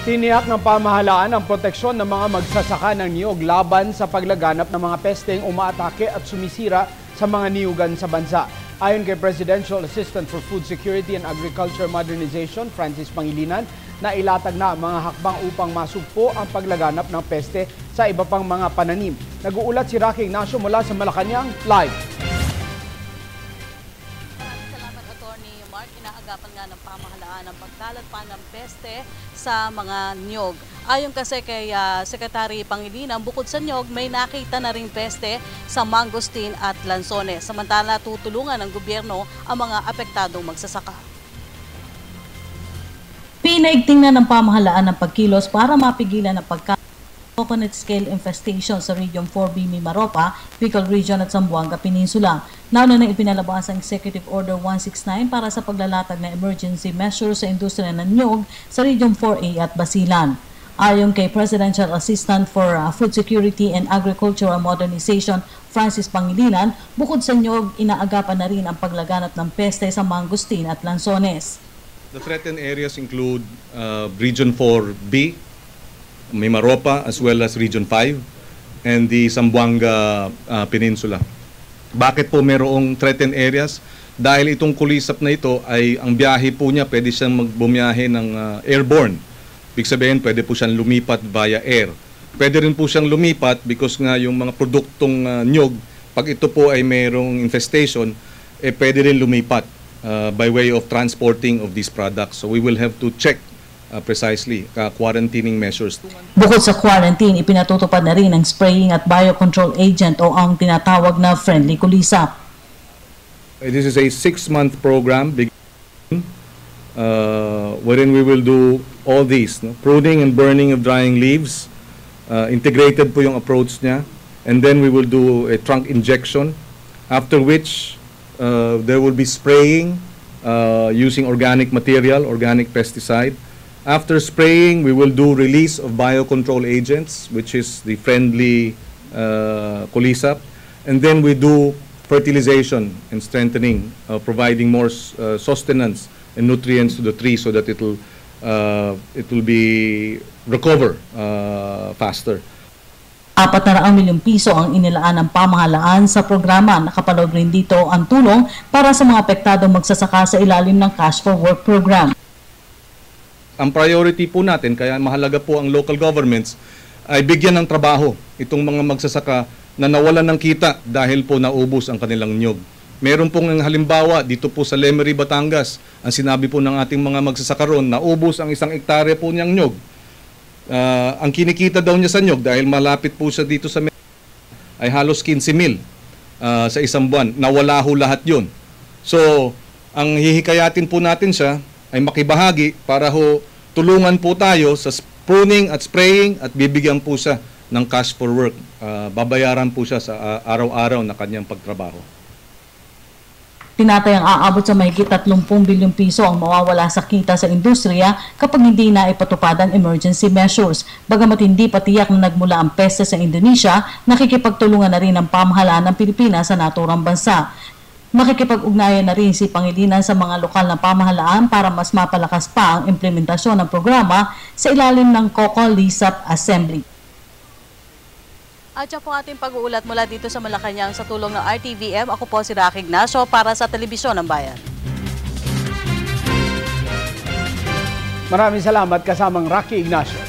Tiniyak ng pamahalaan ang proteksyon ng mga magsasaka ng niyog laban sa paglaganap ng mga pesteng umaatake at sumisira sa mga niyugan sa bansa. Ayon kay Presidential Assistant for Food Security and Agriculture Modernization, Francis Pangilinan, na ilatag na ang mga hakbang upang masugpo ang paglaganap ng peste sa iba pang mga pananim. Nag-uulat si Rocky Ignacio mula sa Malacanang, live. Inaagapan nga ng pamahalaan ang pagkalat pa ng peste sa mga niyog. Ayon kasi kay Secretary Pangilinan, bukod sa niyog, may nakita na ring peste sa mangosteen at lansones. Samantala, tutulungan ng gobyerno ang mga apektadong magsasaka. Pinaigting na ng pamahalaan ang pagkilos para mapigilan ang coconut scale infestation sa Region 4B Mimaropa, Bicol Region at Zamboanga Peninsula. Nauna na ipinalabas ang Executive Order 169 para sa paglalatag ng emergency measures sa industriya ng niyog sa Region 4A at Basilan. Ayon kay Presidential Assistant for Food Security and Agricultural Modernization, Francis Pangilinan, bukod sa niyog, inaagapan na rin ang paglaganap ng peste sa mangosteen at lansones. The threatened areas include Region 4B, Mimaropa, as well as Region 5 and the Zamboanga Peninsula. Bakit po merong threatened areas? Dahil itong kulisap na ito ay ang biyahe po niya, pwede siyang magbumiyahe ng airborne. Ibig sabihin, pwede po siyang lumipat via air. Pwede rin po siyang lumipat because nga yung mga produktong niyog, pag ito po ay merong infestation, pwede rin lumipat by way of transporting of these products. So we will have to check precisely quarantining measures. Bukod sa quarantine, ipinatutupad na rin ang spraying at biocontrol agent o ang tinatawag na friendly kulisap. This is a 6-month program wherein we will do all these, pruning and burning of drying leaves. Integrated po yung approach niya, and then we will do a trunk injection, after which there will be spraying using organic material, organic pesticide. After spraying, we will do release of biocontrol agents, which is the friendly kulisap. And then we do fertilization and strengthening, providing more sustenance and nutrients to the tree so that it will be recover faster. 400 milyong piso ang inilaan ng pamahalaan sa programa. Nakapaloob rin dito ang tulong para sa mga apektadong magsasaka sa ilalim ng Cash for Work program. Ang priority po natin, kaya mahalaga po ang local governments, ay bigyan ng trabaho itong mga magsasaka na nawalan ng kita dahil po naubos ang kanilang niyog. Meron pong halimbawa dito po sa Lemery, Batangas, ang sinabi po ng ating mga magsasaka roon, naubos ang 1 hektarya po niyang niyog. Ang kinikita daw niya sa niyog dahil malapit po siya dito sa ay halos 15,000 sa isang buwan. Nawala ho lahat yun. So, ang hihikayatin po natin siya ay makibahagi para ho tulungan po tayo sa pruning at spraying at bibigyan po siya ng cash for work. Babayaran po siya sa araw-araw na kanyang pagtrabaho. Tinatayang aabot sa mahigit 30 bilyong piso ang mawawala sa kita sa industriya kapag hindi na ipatupad ang emergency measures. Bagamat hindi pa tiyak na nagmula ang peste sa Indonesia, nakikipagtulungan na rin ang pamahalaan ng Pilipinas sa naturang bansa. Makikipag-ugnayan na rin si Pangilinan sa mga lokal na pamahalaan para mas mapalakas pa ang implementasyon ng programa sa ilalim ng COCO LISAP Assembly. At siya po ating pag-uulat mula dito sa Malacanang sa tulong ng RTVM. Ako po si Rocky Ignacio para sa Telebisyon ng Bayan. Maraming salamat kasamang Rocky Ignacio.